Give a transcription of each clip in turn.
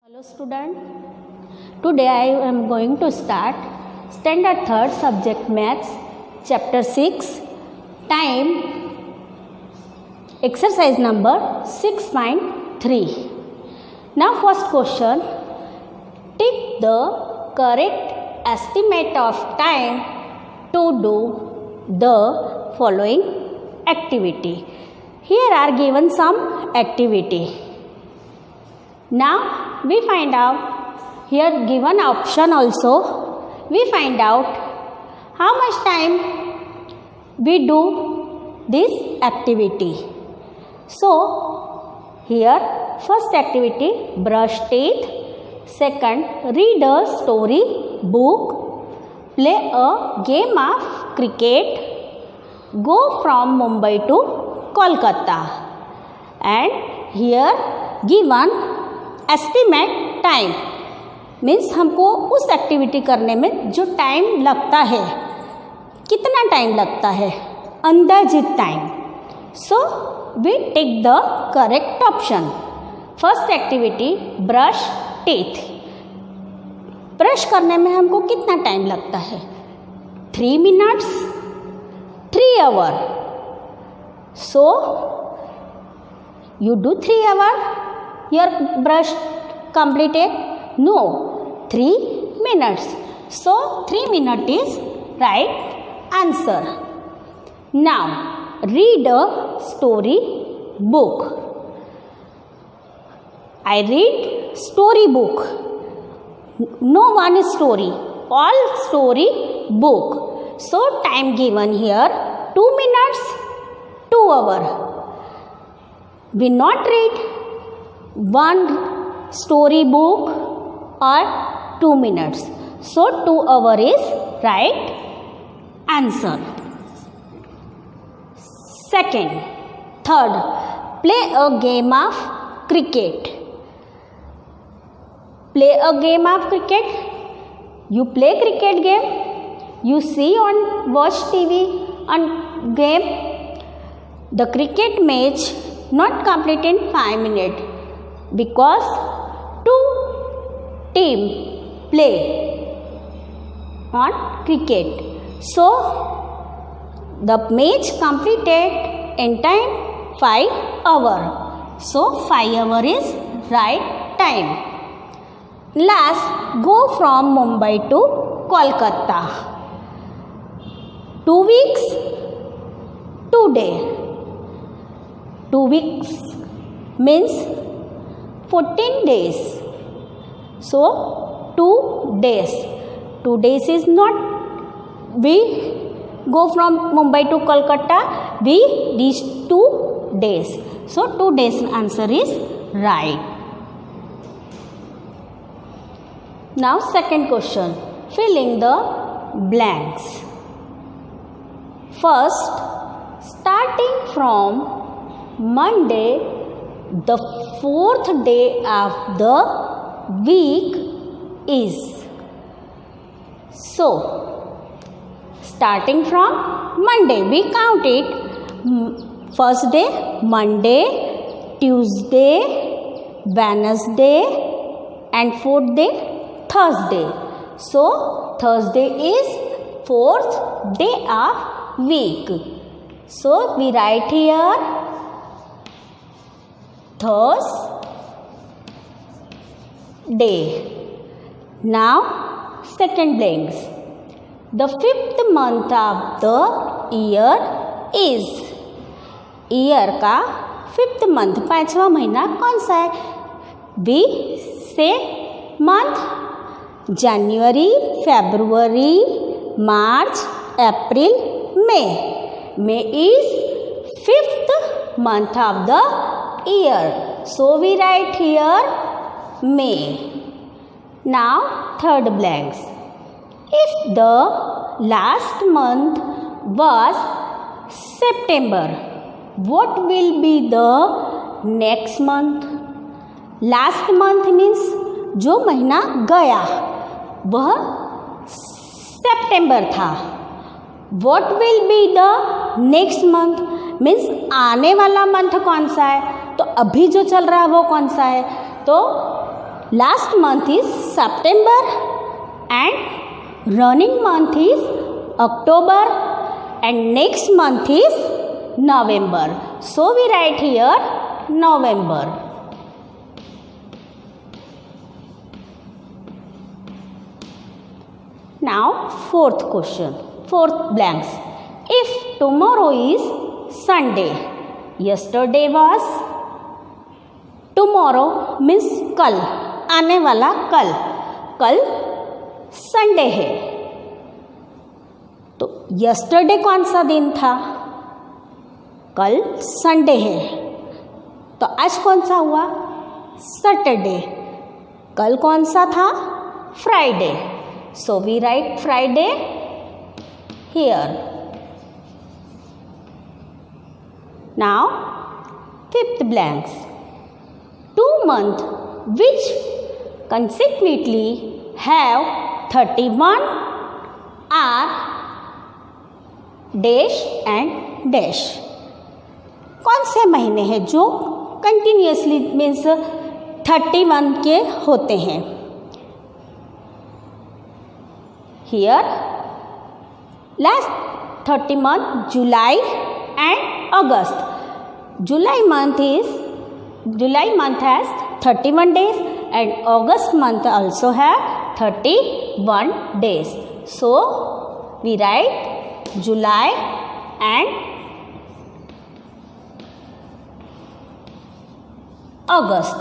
Hello student, today I am going to start standard 3rd subject maths chapter 6 time exercise number 6.3. Now first question, take the correct estimate of time to do the following activity. Here are given some activity. Now we find out, here given option also, we find out how much time we do this activity. So here first activity, brush teeth. Second, read a story book. Play a game of cricket. Go from Mumbai to Kolkata. And here given estimate time means हमको उस activity करने में जो time लगता है, कितना time लगता है, अंदाजित time. So we take the correct option. First activity brush teeth. Brush करने में हमको कितना टाइम लगता है? 3 minutes, 3 hour. So you do 3 hour. Your brush completed? No, 3 minutes. So 3 minutes is right answer. Now read a story book. I read story book. No one story, all story book. So time given here 2 minutes, 2 hour. We not read one story book or 2 minutes. So 2 hour is right answer. Second, third, play a game of cricket. Play a game of cricket. You play cricket game. You see on watch TV on game. The cricket match not complete in 5 minutes. Because 2 team play on cricket. So the match completed in time 5 hour. So 5 hour is right time. Last, go from Mumbai to Kolkata. 2 weeks, 2 days. 2 weeks means 14 days. So 2 days. 2 days is not, we go from Mumbai to Kolkata, we reach 2 days. So 2 days answer is right. Now second question, fill in the blanks. First, starting from Monday, the 4th day of the week is. So starting from Monday, we count it. First day Monday, Tuesday, Wednesday, and 4th day Thursday. So Thursday is 4th day of week. So we write here Thursday. Now second blanks. The 5th month of the year is. Year का 5th month, 5वां महीना कौन सा है? We से month January, February, March, April, may. May is 5th month of the year. So we write here May. Now third blanks. If the last month was September, what will be the next month? Last month means जो महीना गया वह September था. What will be the next month means आने वाला month कौन सा है? तो अभी जो चल रहा है वो कौन सा है? तो last month is September and running month is October and next month is November. So we write here November. Now fourth question, fourth blanks. If tomorrow is Sunday, yesterday was, tomorrow means कल, आने वाला कल, कल Sunday है, तो yesterday कौन सा दिन था? कल संडे है, तो आज कौन सा हुआ? सैटरडे. कल कौन सा था? Friday. So we write Friday here. Now fifth blanks. 2 months which consecutively have 31 are dash and dash. कौन से महीने हैं जो कंटिन्यूसली मीन्स 31 के होते हैं? Here last 30 month July and August. July month has 31 days and August month also have 31 days. So we write July and August.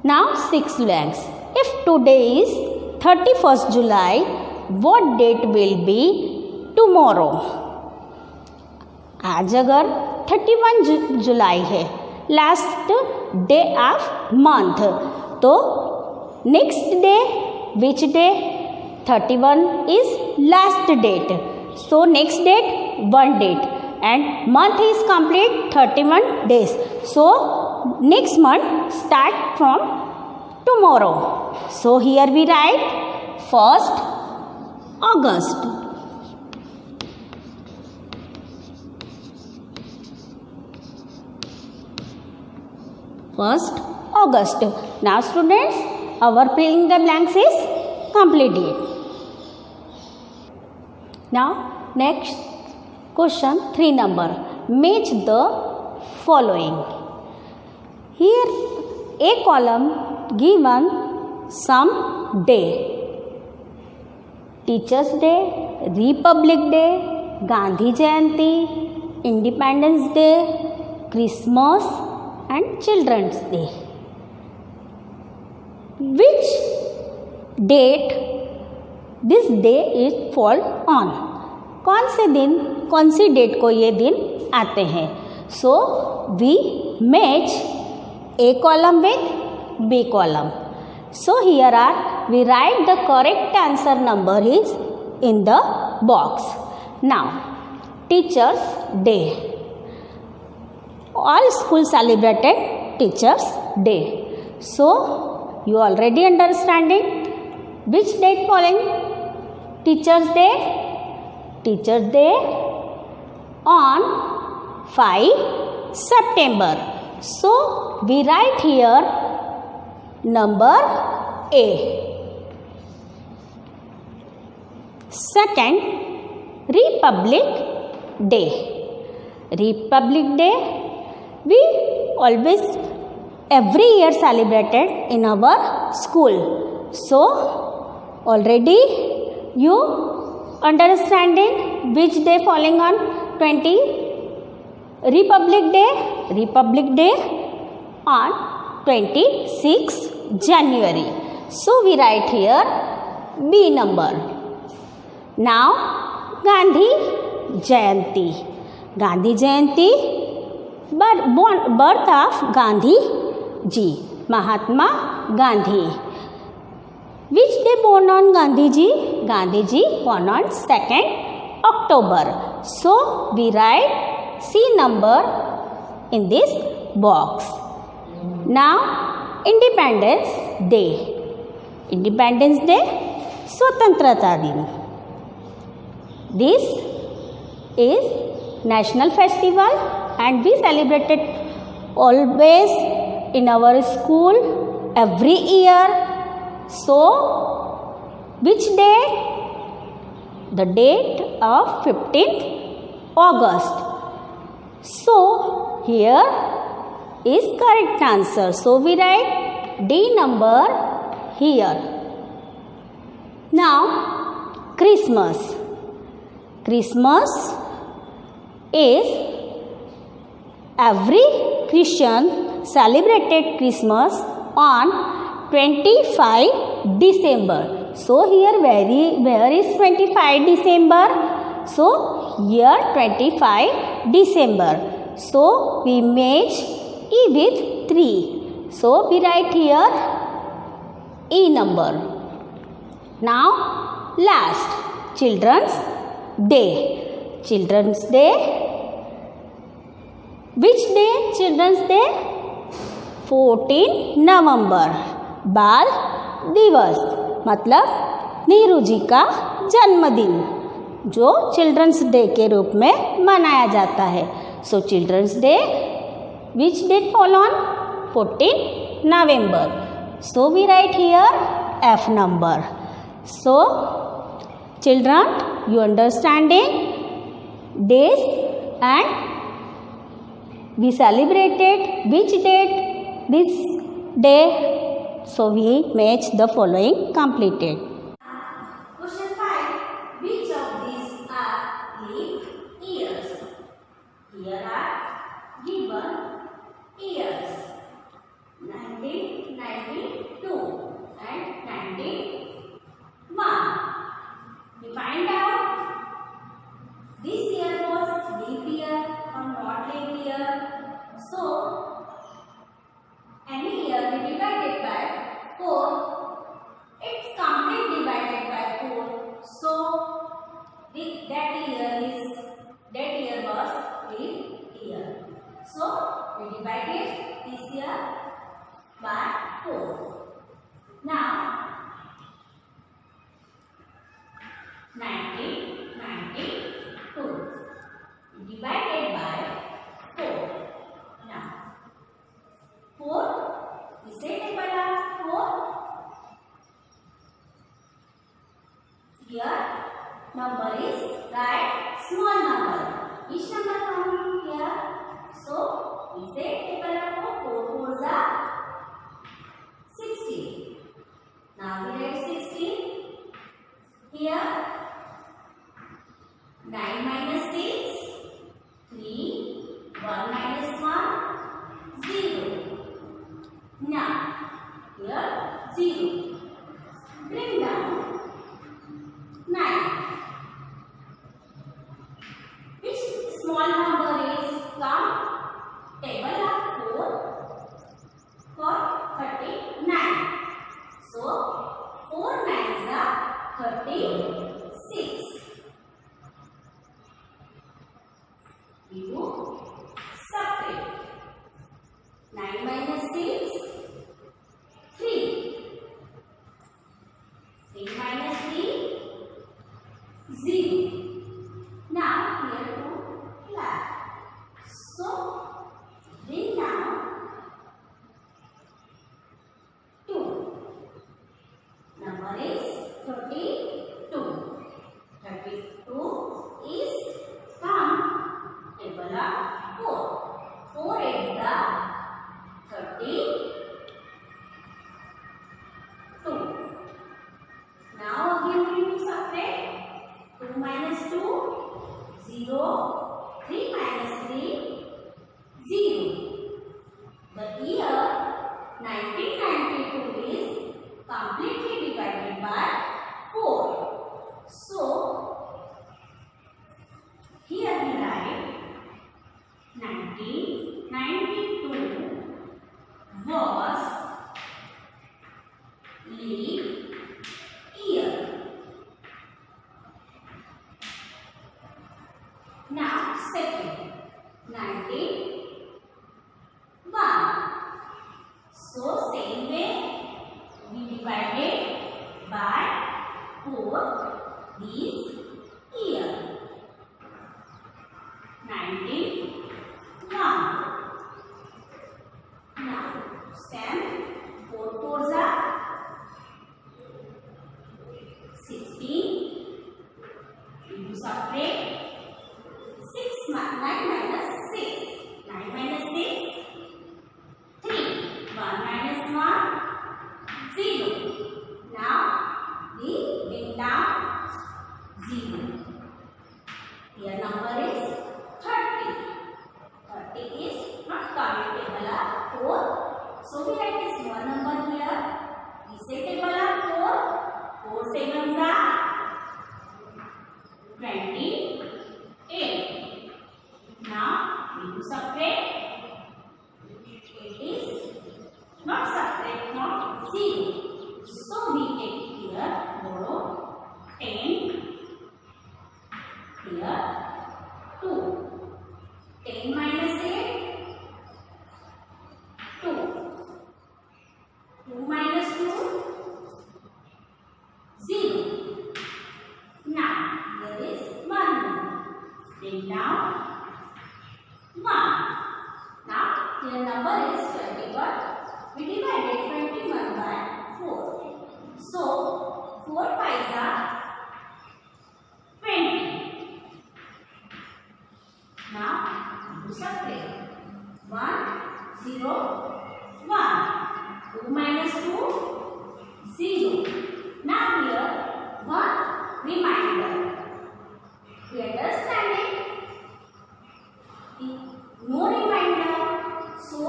Now 6 blanks. If today is 31st July, what date will be tomorrow? आज अगर 31 जुलाई है, last day of month, तो next day which day? 31 is last date, so next date 1 date and month is complete 31 days. So next month start from tomorrow. So here we write 1st August. First August. Now students, our filling the blanks is completed. Now next question 3 number. Match the following. Here a column given some day. Teachers Day, Republic Day, Gandhi Jayanti, Independence Day, Christmas and Children's Day. Which date this day is fall on? कौन से दिन, कौन सी date को ये दिन आते हैं? So we match A column with B column. So here are we right the correct answer number is in the box. Now teachers day. All schools celebrated Teachers Day. So you already understanding which date following Teachers Day? Teachers Day on 5 September. So we write here number A. Second, Republic Day. Republic Day we always every year celebrated in our school. So already you understanding which day falling on 20 Republic Day? Republic Day on 26 January. So we write here B number. Now Gandhi Jayanti. Gandhi Jayanti, birth of Gandhi ji, Mahatma Gandhi. Which day born on Gandhi ji? Gandhi ji born on 2nd October. So we write C number in this box. Now Independence Day. Independence Day, Swatantrata Din. This is national festival and we celebrated always in our school every year. So, which day? The date of 15th August. So, here is correct answer. So, we write D number here. Now, Christmas. Christmas is every Christian celebrated Christmas on 25 December. So here where is 25 December? So here 25 December. So we match E with 3. So we write here E number. Now last, Children's Day. Children's Day. Which day? Children's Day? 14 November. बाल दिवस मतलब नेहरू जी का जन्मदिन जो children's day के रूप में मनाया जाता है. So children's day which date fall on 14 November. So we write here F number. So children you understanding days and we celebrated which date this day. So we match the following completed. Question 5. Which of these are leap years? Here are given years 1992 and 1991. We find out this year was leap year or not leap year. So any year we divided by 4. It's complete divided by 4. So that year was leap year. So we divided this year by 4. Now 1992 divided by 4. Now 4 इसे table of 4. Here number is right small number. Which number coming here? So इसे table of 4 4s are 16. Now we write 16. Here 9 minus 6, 3, 1 minus 1, 0. Now, here 0. Bring down 9. Which small number is come? Table of 4 for 39. So, 4 nines are 36. We do subtract. 9 minus 6, 3. 3 minus 3, 0. Now here to flat. So bring down 2. Number is 32. 32 is come table of 4. 4 8s are 32. Now again we will subtract. 2 minus 2, 0. 3 minus 3, 0. The year 1992 is completely divided by 4. So here we write 1992 was leap year. Now second 91. So same way we divided by 4 this year. 91. Now 0. So we take here borrow 10. Here 2. 10 minus 8, 2. 2 minus 2, 0. Now here is 1. Bring down 1. Now here number is 21. We divided 21 by 4. So 4 5s are 20. Now do separate. 1 0 1. 2 minus 2 0. Now here 1 reminder. We understand it? No reminder. So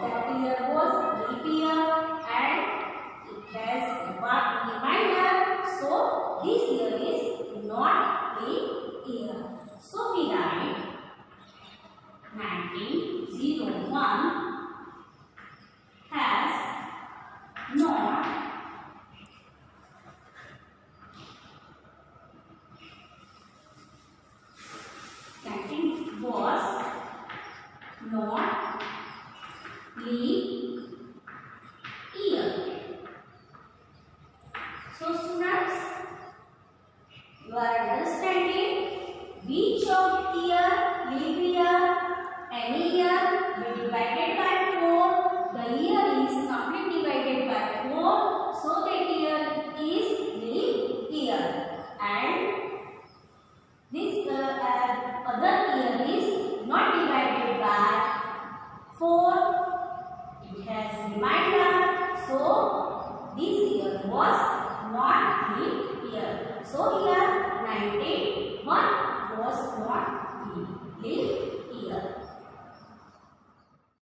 that year was leap year and it has one reminder. So this year is not leap year. So we write 1901 has not was not leap year. So students, you are understanding which of year, leap year, any year we divided by 4. The year is completely divided by 4. So that year is leap year. And this other year is not divided by 4. It has reminder. So this year was not leap year. So here 91 was not leap